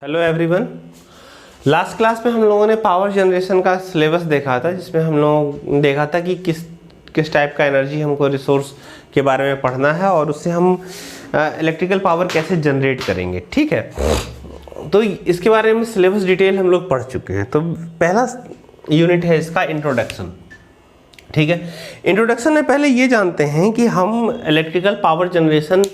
Hello everyone. Last class में हम लोगों ने पावर जनरेशन का सिलेबस देखा था, जिसमें हम लोगों ने देखा था कि किस टाइप का एनर्जी हमको रिसोर्स के बारे में पढ़ना है और उससे हम इलेक्ट्रिकल पावर कैसे जनरेट करेंगे। ठीक है, तो इसके बारे में सिलेबस डिटेल हम लोग पढ़ चुके हैं। तो पहला यूनिट है इसका इंट्रोडक्शन। ठीक है, इंट्रोडक्शन में पहले ये जानते हैं कि हम इलेक्ट्रिकल पावर जनरेशन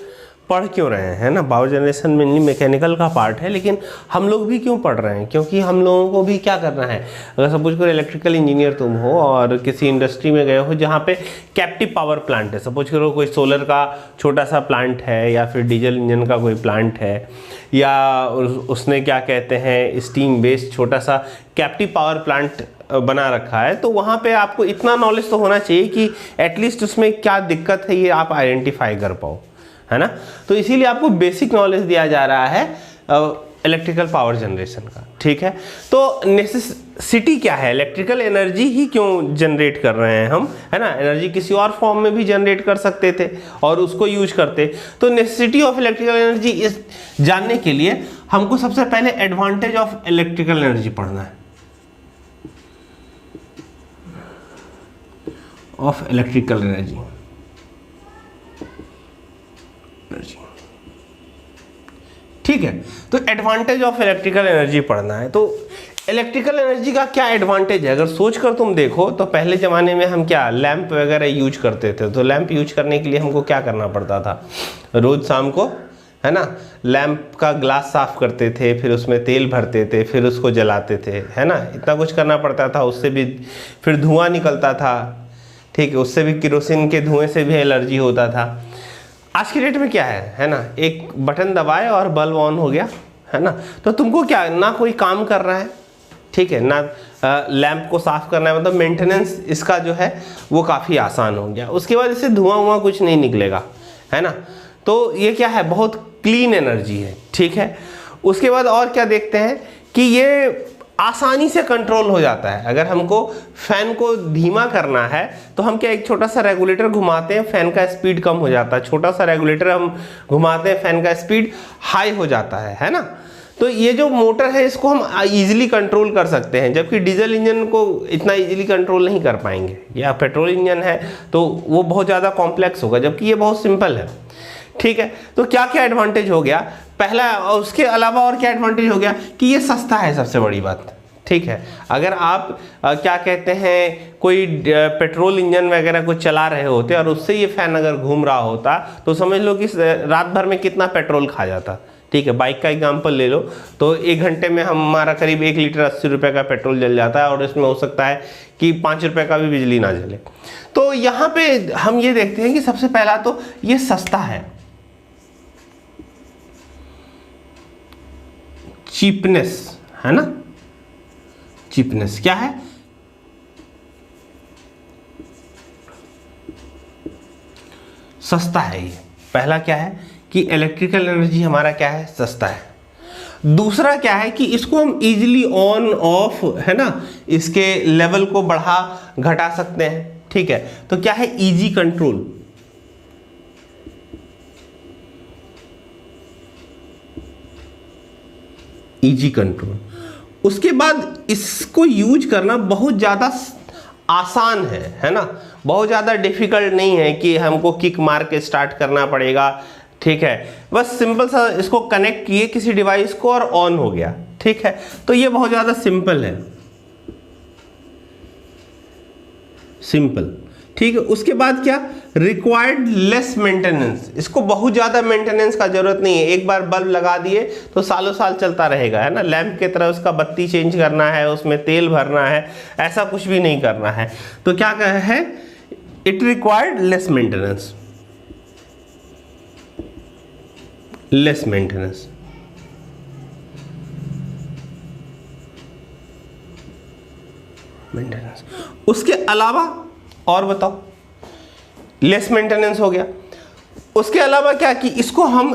पढ़ क्यों रहे हैं, है ना। पावर जनरेशन मेनली मैकेनिकल का पार्ट है, लेकिन हम लोग भी क्यों पढ़ रहे हैं, क्योंकि हम लोगों को भी क्या करना है। अगर सपोज करो इलेक्ट्रिकल इंजीनियर तुम हो और किसी इंडस्ट्री में गए हो जहाँ पे कैप्टिव पावर प्लांट है, सपोज करो कोई सोलर का छोटा सा प्लांट है या फिर डीजल इंजन का कोई प्लांट है या उसने क्या कहते हैं स्टीम बेस्ड छोटा सा कैप्टिव पावर प्लांट बना रखा है, तो वहाँ पे आपको इतना नॉलेज तो होना चाहिए कि एटलीस्ट उसमें क्या दिक्कत है ये आप आइडेंटिफाई कर पाओ, है ना। तो इसीलिए आपको बेसिक नॉलेज दिया जा रहा है इलेक्ट्रिकल पावर जनरेशन का। ठीक है, तो नेसेसिटी क्या है, इलेक्ट्रिकल एनर्जी ही क्यों जनरेट कर रहे हैं हम, है ना। एनर्जी किसी और फॉर्म में भी जनरेट कर सकते थे और उसको यूज करते। तो नेसेसिटी ऑफ इलेक्ट्रिकल एनर्जी इस जानने के लिए हमको सबसे पहले एडवांटेज ऑफ इलेक्ट्रिकल एनर्जी पढ़ना है, ऑफ इलेक्ट्रिकल एनर्जी। ठीक है, तो एडवांटेज ऑफ इलेक्ट्रिकल एनर्जी पढ़ना है। तो इलेक्ट्रिकल एनर्जी का क्या एडवांटेज है, अगर सोच कर तुम देखो तो पहले ज़माने में हम क्या लैंप वगैरह यूज करते थे। तो लैंप यूज करने के लिए हमको क्या करना पड़ता था, रोज़ शाम को, है ना, लैंप का ग्लास साफ करते थे, फिर उसमें तेल भरते थे, फिर उसको जलाते थे, है ना। इतना कुछ करना पड़ता था, उससे भी फिर धुआं निकलता था। ठीक है, उससे भी केरोसिन के धुएँ से भी एलर्जी होता था। आज की डेट में क्या है ना, एक बटन दबाए और बल्ब ऑन हो गया, है ना। तो तुमको क्या ना कोई काम कर रहा है, ठीक है ना, लैंप को साफ करना है, मतलब मेंटेनेंस इसका जो है वो काफ़ी आसान हो गया। उसके बाद इससे धुआं कुछ नहीं निकलेगा, है ना। तो ये क्या है, बहुत क्लीन एनर्जी है। ठीक है, उसके बाद और क्या देखते हैं कि ये आसानी से कंट्रोल हो जाता है। अगर हमको फैन को धीमा करना है तो हम क्या एक छोटा सा रेगुलेटर घुमाते हैं, फैन का स्पीड कम हो जाता है। छोटा सा रेगुलेटर हम घुमाते हैं, फैन का स्पीड हाई हो जाता है ना। तो ये जो मोटर है इसको हम इजीली कंट्रोल कर सकते हैं, जबकि डीजल इंजन को इतना इजीली कंट्रोल नहीं कर पाएंगे। या पेट्रोल इंजन है तो वो बहुत ज़्यादा कॉम्प्लेक्स होगा, जबकि ये बहुत सिंपल है। ठीक है, तो क्या क्या एडवांटेज हो गया पहला, और उसके अलावा और क्या एडवांटेज हो गया कि ये सस्ता है, सबसे बड़ी बात। ठीक है, अगर आप क्या कहते हैं कोई पेट्रोल इंजन वगैरह को चला रहे होते और उससे ये फैन अगर घूम रहा होता तो समझ लो कि रात भर में कितना पेट्रोल खा जाता। ठीक है, बाइक का एग्जांपल ले लो तो 1 घंटे में हमारा करीब 1 लीटर 80 रुपये का पेट्रोल जल जाता है और इसमें हो सकता है कि 5 रुपये का भी बिजली ना जले। तो यहाँ पे हम ये देखते हैं कि सबसे पहला तो ये सस्ता है, चीपनेस, है ना। चीपनेस क्या है, सस्ता है। ये पहला क्या है कि इलेक्ट्रिकल एनर्जी हमारा क्या है, सस्ता है। दूसरा क्या है कि इसको हम इजीली ऑन ऑफ, है ना, इसके लेवल को बढ़ा घटा सकते हैं। ठीक है, तो क्या है, इजी कंट्रोल। Easy control. उसके बाद इसको यूज करना बहुत ज़्यादा आसान है ना, बहुत ज़्यादा डिफिकल्ट नहीं है कि हमको किक मार के स्टार्ट करना पड़ेगा। ठीक है, बस सिंपल सा इसको कनेक्ट किए किसी डिवाइस को और ऑन हो गया। ठीक है, तो ये बहुत ज़्यादा सिंपल है, सिंपल। ठीक है, उसके बाद क्या, रिक्वायर्ड लेस मेंटेनेंस। इसको बहुत ज़्यादा मेंटेनेंस का जरूरत नहीं है, एक बार बल्ब लगा दिए तो सालों साल चलता रहेगा, है ना। लैंप की तरह उसका बत्ती चेंज करना है, उसमें तेल भरना है, ऐसा कुछ भी नहीं करना है। तो क्या है, it required less maintenance, less maintenance. Maintenance उसके अलावा और बताओ, लेस मेंटेनेंस हो गया। उसके अलावा क्या कि इसको हम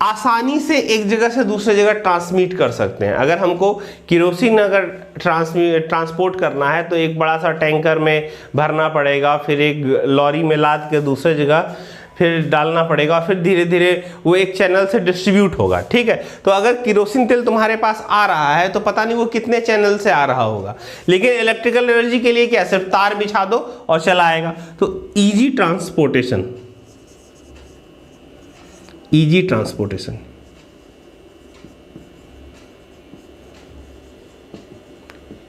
आसानी से एक जगह से दूसरे जगह ट्रांसमिट कर सकते हैं। अगर हमको केरोसिन अगर ट्रांसपोर्ट करना है तो एक बड़ा सा टैंकर में भरना पड़ेगा, फिर एक लॉरी में लाद के दूसरे जगह फिर डालना पड़ेगा, फिर धीरे धीरे वो एक चैनल से डिस्ट्रीब्यूट होगा। ठीक है, तो अगर केरोसिन तेल तुम्हारे पास आ रहा है तो पता नहीं वो कितने चैनल से आ रहा होगा, लेकिन इलेक्ट्रिकल एनर्जी के लिए क्या, सिर्फ तार बिछा दो और चला आएगा। तो easy transportation, easy transportation,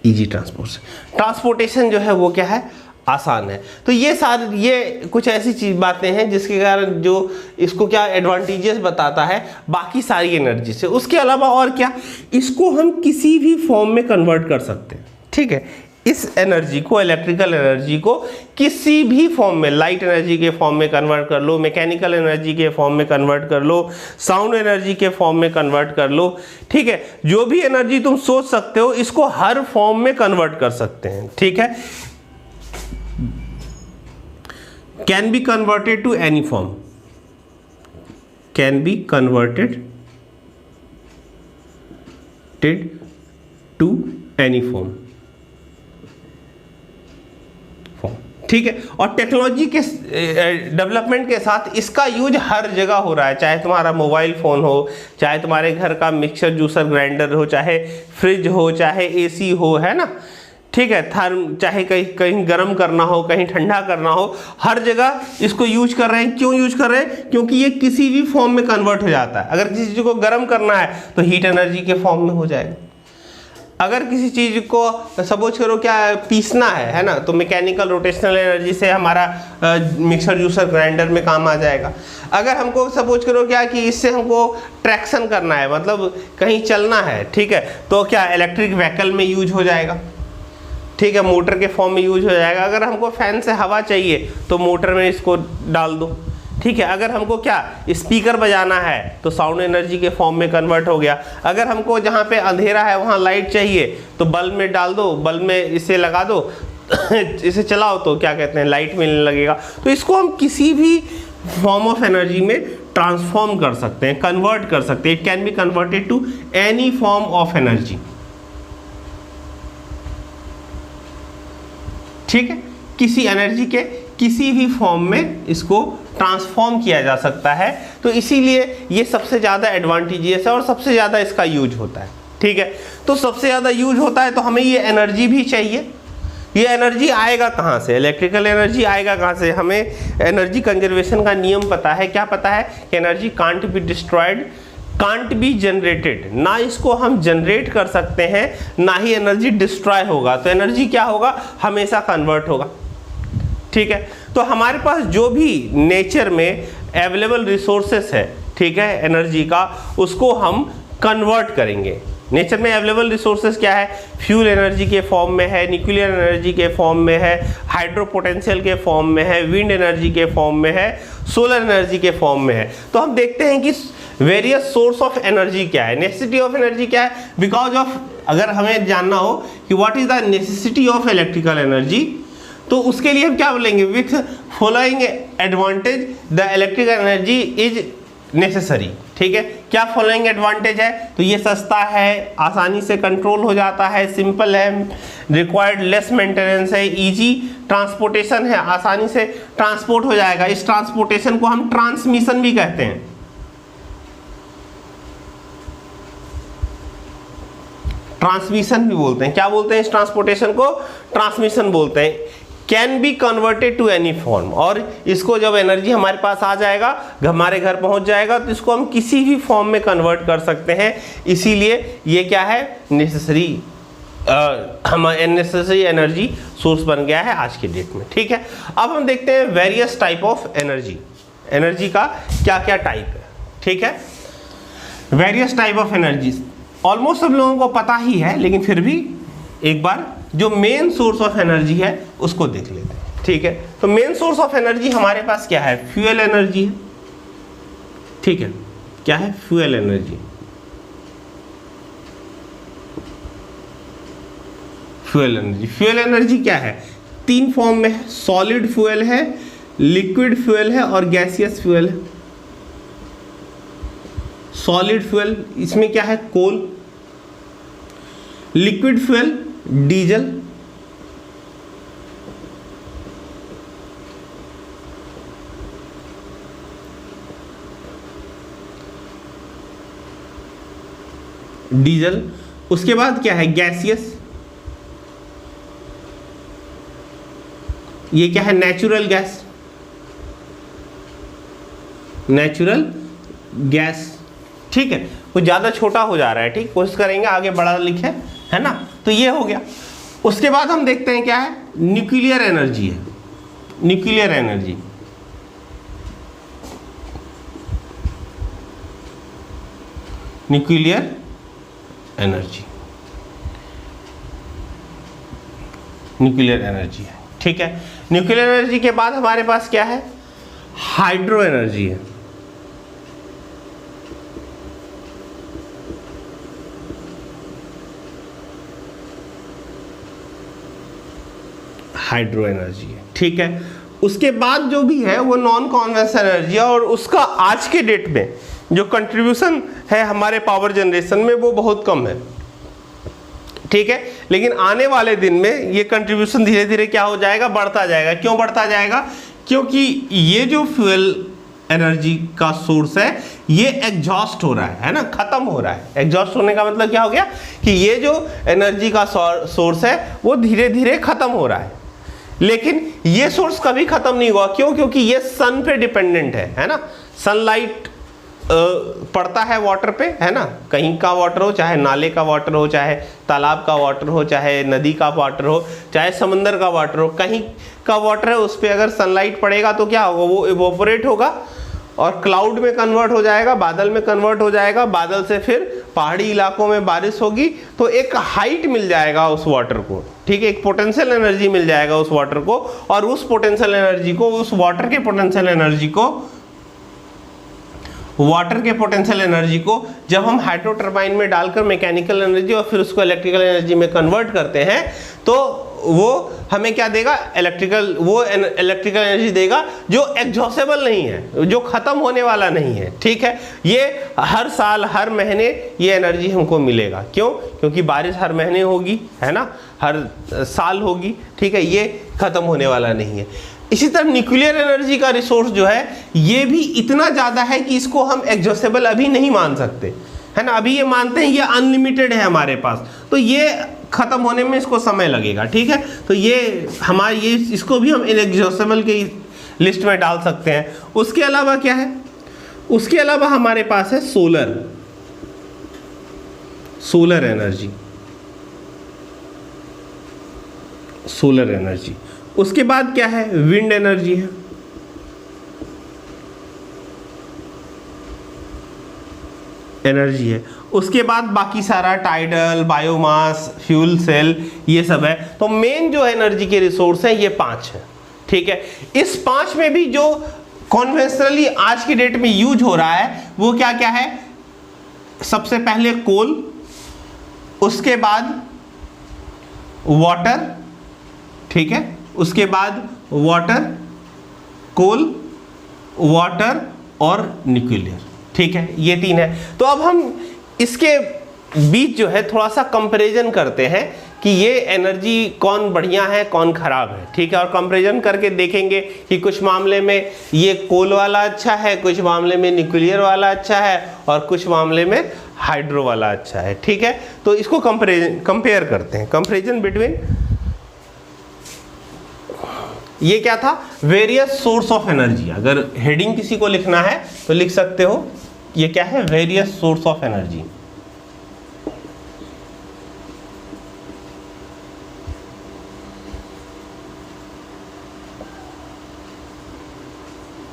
easy transportation जो है वो क्या है, आसान है। तो ये कुछ ऐसी चीज बातें हैं जिसके कारण जो इसको क्या एडवांटेजेस बताता है बाकी सारी एनर्जी से। उसके अलावा और क्या, इसको हम किसी भी फॉर्म में कन्वर्ट कर सकते हैं। ठीक है, इस एनर्जी को, इलेक्ट्रिकल एनर्जी को किसी भी फॉर्म में, लाइट एनर्जी के फॉर्म में कन्वर्ट कर लो, मैकेनिकल एनर्जी के फॉर्म में कन्वर्ट कर लो, साउंड एनर्जी के फॉर्म में कन्वर्ट कर लो। ठीक है, जो भी एनर्जी तुम सोच सकते हो इसको हर फॉर्म में कन्वर्ट कर सकते हैं। ठीक है, can be converted to any form, can be converted to any form. ठीक है, और टेक्नोलॉजी के डेवलपमेंट के साथ इसका यूज हर जगह हो रहा है, चाहे तुम्हारा मोबाइल फ़ोन हो, चाहे तुम्हारे घर का मिक्सर जूसर ग्राइंडर हो, चाहे फ्रिज हो, चाहे एसी हो, है ना। ठीक है, चाहे कहीं गर्म करना हो, कहीं ठंडा करना हो, हर जगह इसको यूज कर रहे हैं। क्यों यूज कर रहे हैं? क्योंकि ये किसी भी फॉर्म में कन्वर्ट हो जाता है। अगर किसी चीज़ को गर्म करना है तो हीट एनर्जी के फॉर्म में हो जाएगा। अगर किसी चीज़ को सपोज करो क्या पीसना है ना, तो मैकेनिकल रोटेशनल एनर्जी से हमारा मिक्सर जूसर ग्राइंडर में काम आ जाएगा। अगर हमको सपोज करो क्या कि इससे हमको ट्रैक्शन करना है, मतलब कहीं चलना है, ठीक है, तो क्या इलेक्ट्रिक व्हीकल में यूज हो जाएगा। ठीक है, मोटर के फॉर्म में यूज हो जाएगा। अगर हमको फैन से हवा चाहिए तो मोटर में इसको डाल दो। ठीक है, अगर हमको क्या स्पीकर बजाना है तो साउंड एनर्जी के फॉर्म में कन्वर्ट हो गया। अगर हमको जहाँ पे अंधेरा है वहाँ लाइट चाहिए तो बल्ब में डाल दो, बल्ब में इसे लगा दो इसे चलाओ तो क्या कहते हैं, लाइट मिलने लगेगा। तो इसको हम किसी भी फॉर्म ऑफ एनर्जी में ट्रांसफॉर्म कर सकते हैं, कन्वर्ट कर सकते हैं। It can be converted to any form of energy. ठीक है, किसी एनर्जी के किसी भी फॉर्म में इसको ट्रांसफॉर्म किया जा सकता है। तो इसीलिए ये सबसे ज़्यादा एडवांटेजियस है और सबसे ज़्यादा इसका यूज होता है। ठीक है, तो सबसे ज़्यादा यूज होता है तो हमें ये एनर्जी भी चाहिए। ये एनर्जी आएगा कहाँ से? इलेक्ट्रिकल एनर्जी आएगा कहाँ से? हमें एनर्जी कंजर्वेशन का नियम पता है। क्या पता है कि energy can't be destroyed, can't be generated. ना इसको हम जनरेट कर सकते हैं, ना ही एनर्जी डिस्ट्रॉय होगा। तो एनर्जी क्या होगा? हमेशा कन्वर्ट होगा। ठीक है, तो हमारे पास जो भी नेचर में अवेलेबल रिसोर्सेस है, ठीक है, एनर्जी का, उसको हम कन्वर्ट करेंगे। नेचर में अवेलेबल रिसोर्सेज क्या है? फ्यूल एनर्जी के फॉर्म में है, न्यूक्लियर एनर्जी के फॉर्म में है, हाइड्रो पोटेंशियल के फॉर्म में है, विंड एनर्जी के फॉर्म में है, सोलर एनर्जी के फॉर्म में है। तो हम देखते हैं कि वेरियस सोर्स ऑफ एनर्जी क्या है, नेसेसिटी ऑफ एनर्जी क्या है। बिकॉज ऑफ, अगर हमें जानना हो कि what is the necessity of electrical energy, तो उसके लिए हम क्या बोलेंगे? With following advantage the electrical energy is necessary. ठीक है, क्या फॉलोइंग एडवांटेज है? तो ये सस्ता है, आसानी से कंट्रोल हो जाता है, सिंपल है, रिक्वायर्ड लेस मेंटेनेंस है, इजी ट्रांसपोर्टेशन है, आसानी से ट्रांसपोर्ट हो जाएगा। इस ट्रांसपोर्टेशन को हम ट्रांसमिशन भी कहते हैं। ट्रांसमिशन भी बोलते हैं। क्या बोलते हैं इस ट्रांसपोर्टेशन को? ट्रांसमिशन बोलते हैं। Can be converted to any form, और इसको जब एनर्जी हमारे पास आ जाएगा, हमारे घर पहुंच जाएगा, तो इसको हम किसी भी फॉर्म में कन्वर्ट कर सकते हैं। इसीलिए ये क्या है? नेसेसरी, नेसेसरी एनर्जी सोर्स बन गया है आज के डेट में। ठीक है, अब हम देखते हैं various type of energy, energy का क्या क्या टाइप है। ठीक है, various type of energy almost सब लोगों को पता ही है, लेकिन फिर भी एक बार जो मेन सोर्स ऑफ एनर्जी है उसको देख लेते हैं। ठीक है, तो मेन सोर्स ऑफ एनर्जी हमारे पास क्या है? फ्यूल एनर्जी है। ठीक है, क्या है? Fuel energy. Fuel energy, fuel energy क्या है? तीन फॉर्म में है, सॉलिड फ्यूल है, लिक्विड फ्यूल है और गैसियस फ्यूल है। सॉलिड फ्यूल, इसमें क्या है? Coal. Liquid fuel, diesel. Diesel. उसके बाद क्या है, गैसियस, ये क्या है, नेचुरल गैस, नेचुरल गैस। ठीक है, कुछ ज़्यादा छोटा हो जा रहा है, ठीक, कोशिश करेंगे आगे बड़ा लिखे, है ना। तो ये हो गया। उसके बाद हम देखते हैं क्या है, न्यूक्लियर एनर्जी है, nuclear energy. Nuclear energy, nuclear energy है, ठीक है। न्यूक्लियर एनर्जी के बाद हमारे पास क्या है, हाइड्रो एनर्जी है। हाइड्रो एनर्जी है, ठीक है। उसके बाद जो भी है वो नॉन कॉन्वेंशनल एनर्जी है, और उसका आज के डेट में जो कंट्रीब्यूशन है हमारे पावर जनरेशन में वो बहुत कम है, ठीक है। लेकिन आने वाले दिन में ये कंट्रीब्यूशन धीरे धीरे क्या हो जाएगा, बढ़ता जाएगा। क्यों बढ़ता जाएगा, क्योंकि ये जो फ्यूल एनर्जी का सोर्स है ये एग्जॉस्ट हो रहा है ना, खत्म हो रहा है। एग्जॉस्ट होने का मतलब क्या हो गया कि ये जो एनर्जी का सोर्स है वो धीरे धीरे खत्म हो रहा है। लेकिन ये सोर्स कभी खत्म नहीं हुआ, क्यों, क्योंकि ये सन पे डिपेंडेंट है ना। सनलाइट पड़ता है वाटर पे, है ना, कहीं का वाटर हो, चाहे नाले का वाटर हो, चाहे तालाब का वाटर हो, चाहे नदी का वाटर हो, चाहे समंदर का वाटर हो, कहीं का वाटर है उस पर अगर सनलाइट पड़ेगा तो क्या होगा, वो इवोपोरेट होगा और क्लाउड में कन्वर्ट हो जाएगा, बादल में कन्वर्ट हो जाएगा। बादल से फिर पहाड़ी इलाकों में बारिश होगी, तो एक हाइट मिल जाएगा उस वाटर को, ठीक है, एक पोटेंशियल एनर्जी मिल जाएगा उस वाटर को। और उस पोटेंशियल एनर्जी को, उस वाटर के पोटेंशियल एनर्जी को, वाटर के पोटेंशियल एनर्जी को जब हम हाइड्रो टरबाइन में डालकर मैकेनिकल एनर्जी और फिर उसको इलेक्ट्रिकल एनर्जी में कन्वर्ट करते हैं, तो वो हमें क्या देगा, इलेक्ट्रिकल एनर्जी देगा जो एग्जॉस्टेबल नहीं है, जो खत्म होने वाला नहीं है, ठीक है। ये हर साल हर महीने ये एनर्जी हमको मिलेगा। क्यों, क्योंकि बारिश हर महीने होगी, है ना, हर साल होगी, ठीक है, ये खत्म होने वाला नहीं है। इसी तरह न्यूक्लियर एनर्जी का रिसोर्स जो है ये भी इतना ज़्यादा है कि इसको हम एग्जॉस्टेबल अभी नहीं मान सकते, है ना। अभी ये मानते हैं ये अनलिमिटेड है हमारे पास, तो ये खत्म होने में इसको समय लगेगा, ठीक है। तो ये हमारे ये इसको भी हम इनएग्जॉस्टेबल की लिस्ट में डाल सकते हैं। उसके अलावा क्या है, उसके अलावा हमारे पास है सोलर एनर्जी, सोलर एनर्जी। उसके बाद क्या है, विंड एनर्जी है, एनर्जी है। उसके बाद बाकी सारा टाइडल, बायोमास, फ्यूल सेल, ये सब है। तो मेन जो एनर्जी के रिसोर्स हैं ये 5 है, ठीक है। इस 5 में भी जो कॉन्वेंशनली आज की डेट में यूज हो रहा है वो क्या क्या है, सबसे पहले कोल, उसके बाद वाटर, ठीक है, उसके बाद वाटर, कोल, वाटर और न्यूक्लियर, ठीक है, ये 3 है। तो अब हम इसके बीच जो है थोड़ा सा कंपैरिजन करते हैं कि ये एनर्जी कौन बढ़िया है कौन खराब है, ठीक है। और कंपैरिजन करके देखेंगे कि कुछ मामले में ये कोल वाला अच्छा है, कुछ मामले में न्यूक्लियर वाला अच्छा है और कुछ मामले में हाइड्रो वाला अच्छा है, ठीक है। तो इसको कंपेयर करते हैं, कंपैरिजन बिटवीन। ये क्या था, वेरियस सोर्स ऑफ एनर्जी। अगर हेडिंग किसी को लिखना है तो लिख सकते हो, ये क्या है, वेरियस सोर्स ऑफ एनर्जी।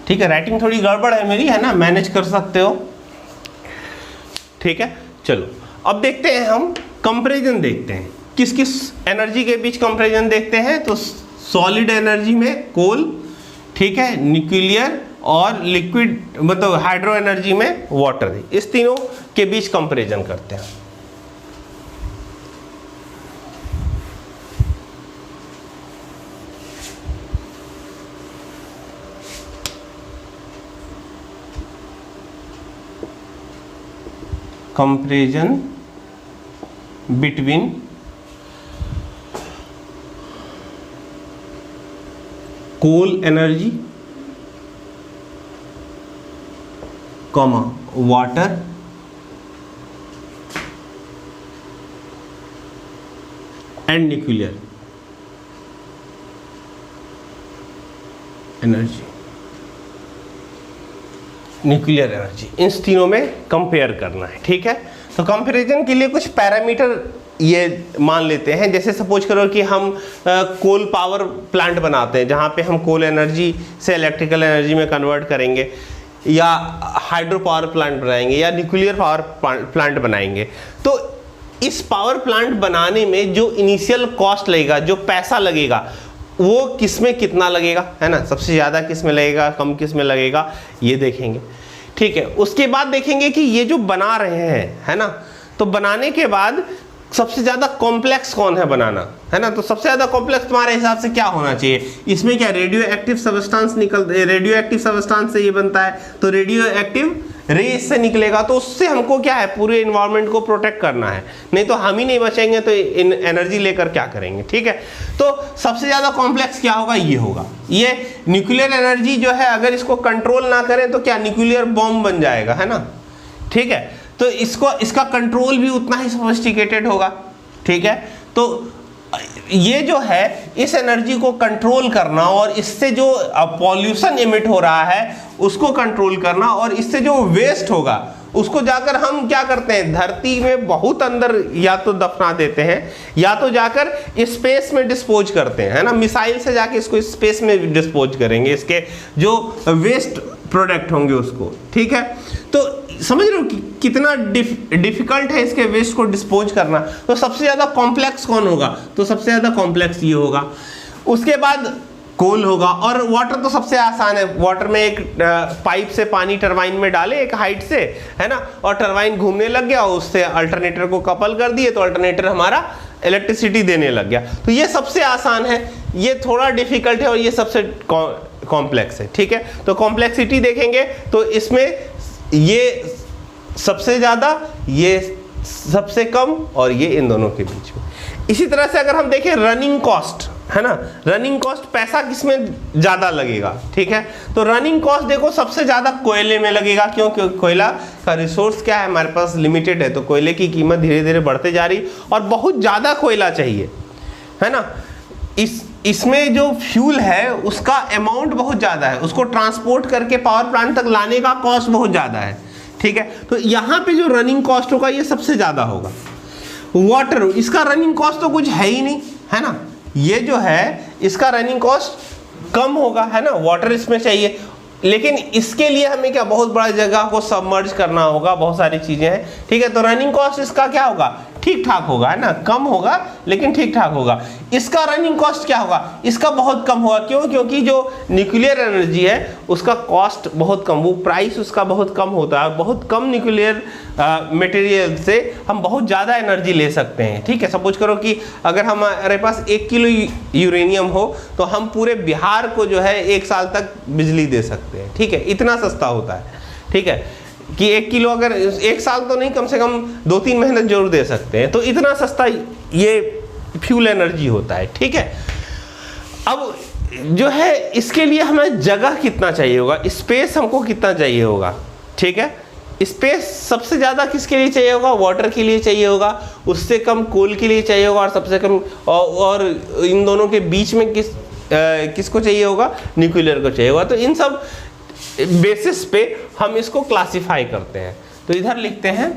ठीक है, राइटिंग थोड़ी गड़बड़ है मेरी, है ना, मैनेज कर सकते हो, ठीक है। चलो अब देखते हैं, हम कंपैरिजन देखते हैं, किस किस एनर्जी के बीच कंपैरिजन देखते हैं। तो सॉलिड एनर्जी में कोल, ठीक है, न्यूक्लियर और लिक्विड मतलब हाइड्रो एनर्जी में वाटर, इस तीनों के बीच कंपैरिजन करते हैं। Comparison between coal energy, comma water and nuclear energy, nuclear energy, इन तीनों में कंपेयर करना है। ठीक है, तो कंपैरिजन के लिए कुछ पैरामीटर ये मान लेते हैं। जैसे सपोज करो कि हम कोल पावर प्लांट बनाते हैं, जहाँ पे हम कोल एनर्जी से इलेक्ट्रिकल एनर्जी में कन्वर्ट करेंगे, या हाइड्रो पावर प्लांट बनाएंगे, या न्यूक्लियर पावर प्लांट बनाएंगे। तो इस पावर प्लांट बनाने में जो इनिशियल कॉस्ट लगेगा, जो पैसा लगेगा, वो किस में कितना लगेगा, है ना, सबसे ज़्यादा किस में लगेगा, कम किस में लगेगा, ये देखेंगे। ठीक है, उसके बाद देखेंगे कि ये जो बना रहे हैं, है ना, तो बनाने के बाद सबसे ज़्यादा कॉम्प्लेक्स कौन है बनाना, है ना, तो सबसे ज़्यादा कॉम्प्लेक्स तुम्हारे हिसाब से क्या होना चाहिए, इसमें क्या radio active substance radio active substance से ये बनता है, तो रेडियो एक्टिव रेस से निकलेगा। तो उससे हमको क्या है, पूरे इन्वायरमेंट को प्रोटेक्ट करना है, नहीं तो हम ही नहीं बचेंगे तो इन एनर्जी लेकर क्या करेंगे। ठीक है, तो सबसे ज़्यादा कॉम्प्लेक्स क्या होगा, ये होगा। ये न्यूक्लियर एनर्जी जो है, अगर इसको कंट्रोल ना करें तो क्या न्यूक्लियर बॉम्ब बन जाएगा, है ना। ठीक है, तो इसका कंट्रोल भी उतना ही सोफिस्टिकेटेड होगा। ठीक है, तो ये जो है, इस एनर्जी को कंट्रोल करना और इससे जो पॉल्यूशन इमिट हो रहा है उसको कंट्रोल करना, और इससे जो वेस्ट होगा उसको जाकर हम क्या करते हैं, धरती में बहुत अंदर या तो दफना देते हैं, या तो जाकर स्पेस में डिस्पोज करते हैं, है ना, मिसाइल से जाके इसको स्पेस में डिस्पोज करेंगे, इसके जो वेस्ट प्रोडक्ट होंगे उसको। ठीक है, तो समझ रहे हो कि कितना डिफिकल्ट है इसके वेस्ट को डिस्पोज करना। तो सबसे ज़्यादा कॉम्प्लेक्स कौन होगा, तो सबसे ज़्यादा कॉम्प्लेक्स ये होगा। उसके बाद कोल होगा, और वाटर तो सबसे आसान है। वाटर में एक पाइप से पानी टरबाइन में डाले एक हाइट से, है ना, और टरबाइन घूमने लग गया, उससे अल्टरनेटर को कपल कर दिए तो अल्टरनेटर हमारा इलेक्ट्रिसिटी देने लग गया। तो ये सबसे आसान है, ये थोड़ा डिफिकल्ट है, और ये सबसे कॉम्प्लेक्स है। ठीक है, तो कॉम्प्लेक्सिटी देखेंगे तो इसमें ये सबसे ज़्यादा, ये सबसे कम, और ये इन दोनों के बीच में। इसी तरह से अगर हम देखें रनिंग कॉस्ट, है ना, रनिंग कॉस्ट, पैसा किसमें ज़्यादा लगेगा। ठीक है, तो रनिंग कॉस्ट देखो सबसे ज़्यादा कोयले में लगेगा, क्योंकि कोयला का रिसोर्स क्या है, हमारे पास लिमिटेड है, तो कोयले की कीमत धीरे धीरे बढ़ते जा रही, और बहुत ज़्यादा कोयला चाहिए, है ना। इसमें जो फ्यूल है उसका अमाउंट बहुत ज़्यादा है, उसको ट्रांसपोर्ट करके पावर प्लांट तक लाने का कॉस्ट बहुत ज़्यादा है। ठीक है, तो यहाँ पे जो रनिंग कॉस्ट होगा ये सबसे ज़्यादा होगा। वाटर, इसका रनिंग कॉस्ट तो कुछ है ही नहीं, है ना, ये जो है इसका रनिंग कॉस्ट कम होगा, है ना, वाटर इसमें चाहिए, लेकिन इसके लिए हमें क्या, बहुत बड़ा जगह को सबमर्ज करना होगा, बहुत सारी चीज़ें हैं। ठीक है, तो रनिंग कॉस्ट इसका क्या होगा, ठीक ठाक होगा, है ना, कम होगा लेकिन ठीक ठाक होगा। इसका रनिंग कॉस्ट क्या होगा, इसका बहुत कम होगा। क्यों, क्योंकि जो न्यूक्लियर एनर्जी है उसका कॉस्ट बहुत कम, वो प्राइस उसका बहुत कम होता है। बहुत कम न्यूक्लियर मटेरियल से हम बहुत ज़्यादा एनर्जी ले सकते हैं। ठीक है, सपोज करो कि अगर हमारे पास 1 किलो यूरेनियम हो तो हम पूरे बिहार को जो है 1 साल तक बिजली दे सकते हैं। ठीक है, इतना सस्ता होता है। ठीक है, कि 1 किलो अगर 1 साल तो नहीं, कम से कम 2-3 महीने जरूर दे सकते हैं। तो इतना सस्ता ये फ्यूल एनर्जी होता है। ठीक है, अब जो है इसके लिए हमें जगह कितना चाहिए होगा, स्पेस हमको कितना चाहिए होगा। ठीक है, स्पेस सबसे ज़्यादा किसके लिए चाहिए होगा, वाटर के लिए चाहिए होगा, उससे कम कोल के लिए चाहिए होगा, और सबसे कम और इन दोनों के बीच में किसको चाहिए होगा, न्यूक्लियर को चाहिए होगा। तो इन सब बेसिस पे हम इसको क्लासिफाई करते हैं। तो इधर लिखते हैं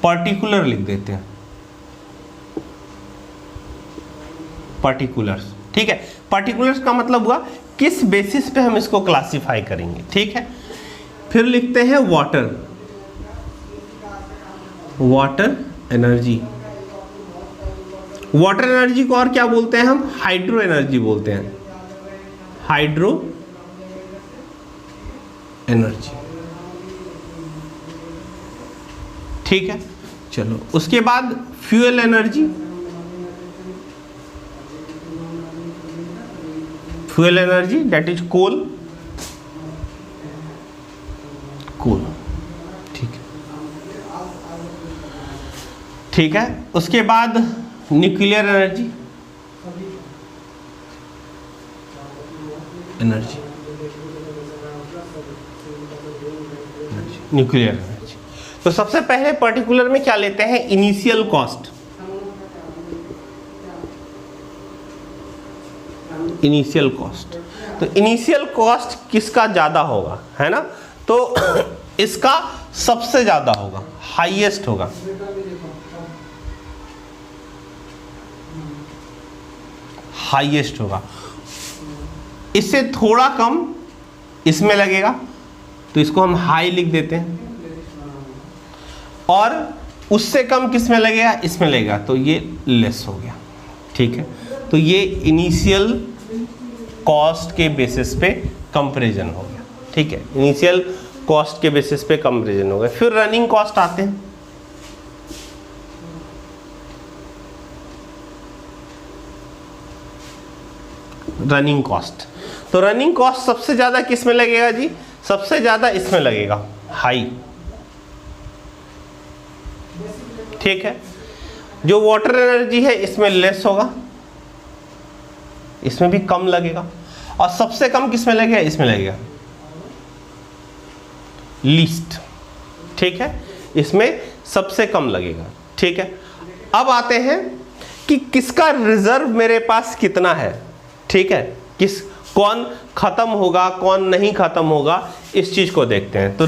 पर्टिकुलर, लिख देते हैं पर्टिकुलर्स। ठीक है, पर्टिकुलर्स का मतलब हुआ किस बेसिस पे हम इसको क्लासिफाई करेंगे। ठीक है, फिर लिखते हैं water, water energy. Water energy को और क्या बोलते हैं हम, हाइड्रो एनर्जी बोलते हैं, हाइड्रो एनर्जी। ठीक है, चलो उसके बाद fuel energy. Fuel energy that is coal, coal. ठीक है, ठीक है, उसके बाद न्यूक्लियर एनर्जी, न्यूक्लियर एनर्जी। तो सबसे पहले पर्टिकुलर में क्या लेते हैं, इनिशियल कॉस्ट। इनिशियल कॉस्ट, तो इनिशियल कॉस्ट किसका ज्यादा होगा, है ना, तो इसका सबसे ज्यादा होगा, हाईएस्ट होगा। हाईएस्ट होगा, इससे थोड़ा कम इसमें लगेगा तो इसको हम हाई लिख देते हैं, और उससे कम किस में लगेगा, इसमें लगेगा तो ये लेस हो गया। ठीक है, तो ये इनिशियल कॉस्ट के बेसिस पे कंपैरिजन हो गया। ठीक है, इनिशियल कॉस्ट के बेसिस पे कंपैरिजन हो गया। फिर रनिंग कॉस्ट आते हैं। रनिंग कॉस्ट, तो रनिंग कॉस्ट सबसे ज्यादा किस में लगेगा जी, सबसे ज्यादा इसमें लगेगा, हाई। ठीक है, जो वाटर एनर्जी है इसमें लेस होगा, इसमें भी कम लगेगा, और सबसे कम किस में लगेगा, इसमें लगेगा, लीस्ट। ठीक है, इसमें सबसे कम लगेगा। ठीक है, अब आते हैं कि किसका रिजर्व मेरे पास कितना है। ठीक है, कौन खत्म होगा कौन नहीं खत्म होगा, इस चीज को देखते हैं। तो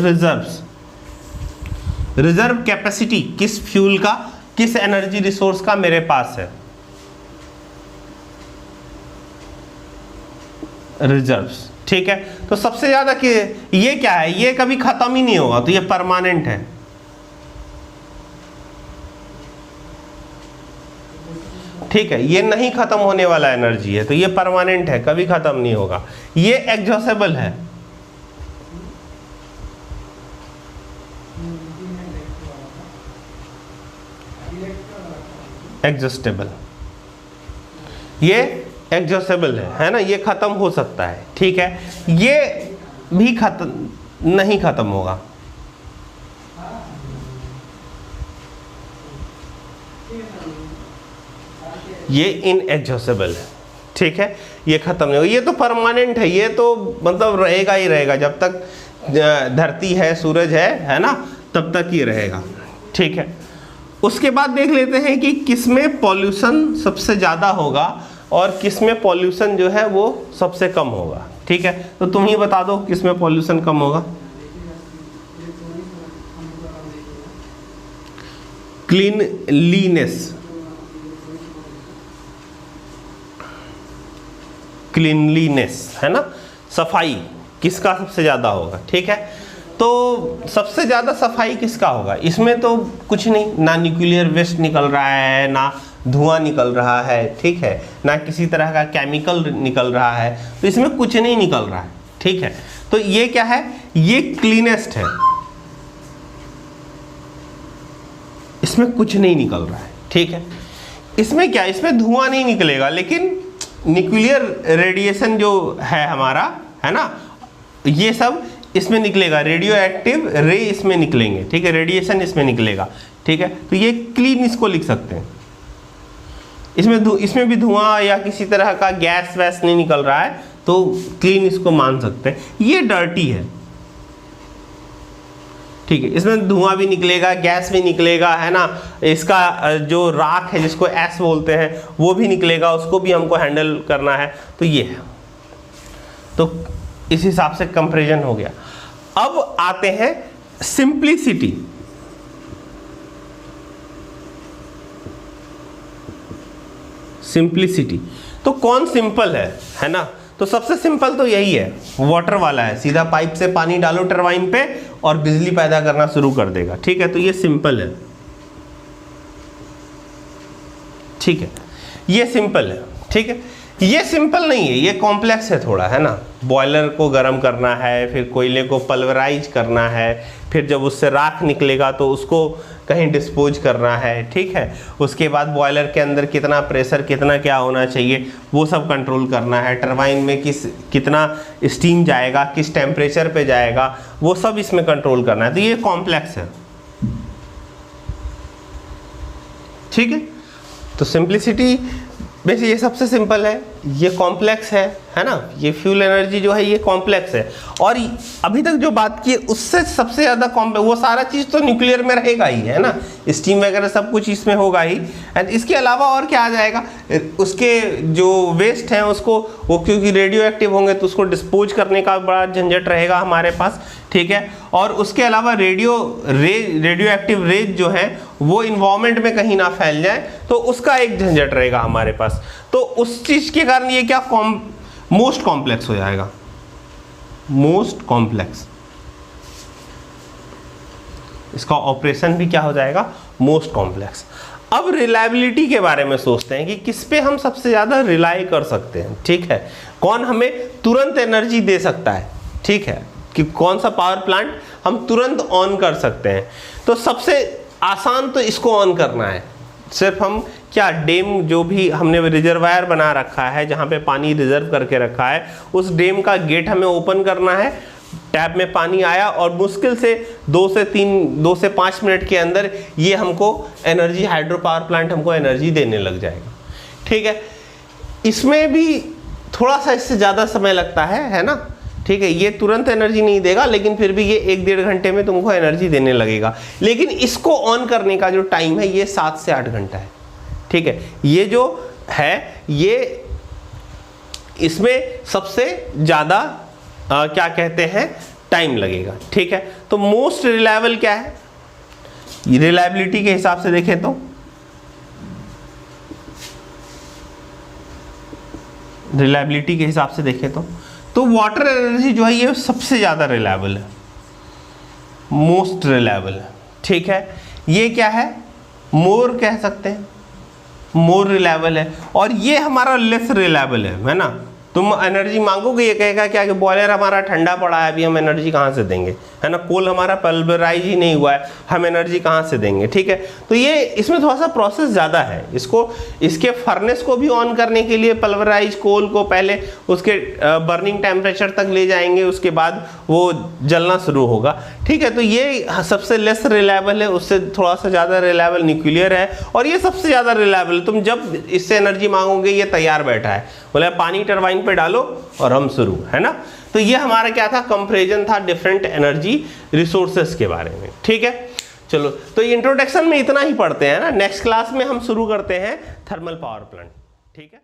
रिजर्व कैपेसिटी किस फ्यूल का, किस एनर्जी रिसोर्स का मेरे पास है, रिजर्व्स। ठीक है, तो सबसे ज्यादा ये क्या है, ये कभी खत्म ही नहीं होगा, तो ये परमानेंट है। ठीक है, ये नहीं खत्म होने वाला एनर्जी है, तो ये परमानेंट है, कभी खत्म नहीं होगा। ये एग्जॉस्टेबल है, एग्जॉस्टेबल, ये एग्जॉस्टेबल है ना, ये खत्म हो सकता है। ठीक है, ये भी खत्म नहीं खत्म होगा, ये इनएग्जॉस्टेबल है। ठीक है, ये खत्म नहीं होगा, ये तो परमानेंट है, ये तो मतलब रहेगा ही रहेगा, जब तक धरती है सूरज है ना, तब तक ये रहेगा। ठीक है, उसके बाद देख लेते हैं कि किसमें पॉल्यूशन सबसे ज़्यादा होगा और किसमें पॉल्यूशन जो है वो सबसे कम होगा। ठीक है, तो तुम ही बता दो किसमें पॉल्यूशन कम होगा। क्लीनलीनेस है ना, सफाई किसका सबसे ज़्यादा होगा। ठीक है, तो सबसे ज़्यादा सफाई किसका होगा, इसमें तो कुछ नहीं, ना न्यूक्लियर वेस्ट निकल रहा है, ना धुआं निकल रहा है। ठीक है, ना किसी तरह का केमिकल निकल रहा है, तो इसमें कुछ नहीं निकल रहा है। ठीक है, तो ये क्या है, ये क्लीनेस्ट है, इसमें कुछ नहीं निकल रहा है। ठीक है, इसमें क्या, इसमें धुआं नहीं निकलेगा, लेकिन न्यूक्लियर रेडिएशन जो है हमारा, है ना, ये सब इसमें निकलेगा, रेडियो एक्टिव रे इसमें निकलेंगे। ठीक है, रेडिएशन इसमें निकलेगा। ठीक है, तो ये क्लीन इसको लिख सकते हैं, इसमें भी धुआं या किसी तरह का गैस वैस नहीं निकल रहा है, तो क्लीन इसको मान सकते हैं। ये डर्टी है। ठीक है, इसमें धुआं भी निकलेगा, गैस भी निकलेगा, है ना, इसका जो राख है जिसको एस बोलते हैं वो भी निकलेगा, उसको भी हमको हैंडल करना है। तो ये है, तो इस हिसाब से कंपैरिजन हो गया। अब आते हैं सिंप्लिसिटी। सिंप्लिसिटी, तो कौन सिंपल है ना, तो सबसे सिंपल तो यही है, वाटर वाला है, सीधा पाइप से पानी डालो टरबाइन पे और बिजली पैदा करना शुरू कर देगा। ठीक है, तो ये सिंपल है। ठीक है, ये सिंपल है। ठीक है, ये सिंपल नहीं है, ये कॉम्प्लेक्स है थोड़ा, है ना। बॉयलर को गर्म करना है, फिर कोयले को पल्वराइज करना है, फिर जब उससे राख निकलेगा तो उसको कहीं डिस्पोज करना है। ठीक है, उसके बाद बॉयलर के अंदर कितना प्रेशर, कितना क्या होना चाहिए, वो सब कंट्रोल करना है। टरबाइन में कितना स्टीम जाएगा, किस टेम्परेचर पे जाएगा, वो सब इसमें कंट्रोल करना है। तो ये कॉम्प्लेक्स है। ठीक है, तो सिंप्लिसिटी वैसे ये सबसे सिंपल है, ये कॉम्प्लेक्स है ना, ये फ्यूल एनर्जी जो है ये कॉम्प्लेक्स है। और अभी तक जो बात की उससे सबसे ज़्यादा कॉम्प्लेक्स, वो सारा चीज़ तो न्यूक्लियर में रहेगा ही, है ना, स्टीम वगैरह सब कुछ इसमें होगा ही। एंड इसके अलावा और क्या आ जाएगा, उसके जो वेस्ट हैं उसको, वो क्योंकि रेडियो एक्टिव होंगे तो उसको डिस्पोज करने का बड़ा झंझट रहेगा हमारे पास, ठीक है। और उसके अलावा रेडियो एक्टिव रेज जो है वो इन्वायरमेंट में कहीं ना फैल जाए तो उसका एक झंझट रहेगा हमारे पास। तो उस चीज के कारण ये क्या मोस्ट कॉम्प्लेक्स हो जाएगा, मोस्ट कॉम्प्लेक्स। इसका ऑपरेशन भी क्या हो जाएगा, मोस्ट कॉम्प्लेक्स। अब रिलायबिलिटी के बारे में सोचते हैं कि किस पे हम सबसे ज्यादा रिलाई कर सकते हैं, ठीक है, कौन हमें तुरंत एनर्जी दे सकता है, ठीक है, कि कौन सा पावर प्लांट हम तुरंत ऑन कर सकते हैं। तो सबसे आसान तो इसको ऑन करना है। सिर्फ हम क्या, डैम जो भी हमने रिजर्वायर बना रखा है जहाँ पे पानी रिजर्व करके रखा है, उस डैम का गेट हमें ओपन करना है, टैप में पानी आया और मुश्किल से 2 से 5 मिनट के अंदर ये हमको एनर्जी, हाइड्रो पावर प्लांट हमको एनर्जी देने लग जाएगा, ठीक है। इसमें भी थोड़ा सा इससे ज़्यादा समय लगता है ना, ठीक है, ये तुरंत एनर्जी नहीं देगा लेकिन फिर भी ये 1-1.5 घंटे में तुमको एनर्जी देने लगेगा। लेकिन इसको ऑन करने का जो टाइम है ये 7 से 8 घंटा है, ठीक है। ये जो है ये इसमें सबसे ज़्यादा क्या कहते हैं, टाइम लगेगा, ठीक है। तो मोस्ट रिलायबल क्या है, रिलायबिलिटी के हिसाब से देखें तो रिलायबिलिटी के हिसाब से देखें तो वाटर एनर्जी जो है ये सबसे ज़्यादा रिलायबल है, मोस्ट रिलायबल है, ठीक है। ये क्या है, मोर कह सकते हैं, मोर रिलायबल है। और ये हमारा लेस रिलायबल है ना। तुम एनर्जी मांगोगे ये कहेगा क्या कि बॉयलर हमारा ठंडा पड़ा है, अभी हम एनर्जी कहाँ से देंगे, है ना, कोल हमारा पल्वराइज ही नहीं हुआ है, हम एनर्जी कहाँ से देंगे, ठीक है। तो ये इसमें थोड़ा सा प्रोसेस ज़्यादा है। इसके फर्नेस को भी ऑन करने के लिए पल्वराइज कोल को पहले उसके बर्निंग टेम्परेचर तक ले जाएंगे, उसके बाद वो जलना शुरू होगा, ठीक है। तो ये सबसे लेस रिलायबल है, उससे थोड़ा सा ज़्यादा रिलायबल न्यूक्लियर है, और ये सबसे ज़्यादा रिलायबल। तुम जब इससे एनर्जी मांगोगे ये तैयार बैठा है, बोले पानी टरबाइन पे डालो और हम शुरू, है ना। तो ये हमारा क्या था, कंपैरिजन था डिफरेंट एनर्जी रिसोर्सेस के बारे में, ठीक है। चलो, तो इंट्रोडक्शन में इतना ही पढ़ते हैं ना, नेक्स्ट क्लास में हम शुरू करते हैं थर्मल पावर प्लांट, ठीक है।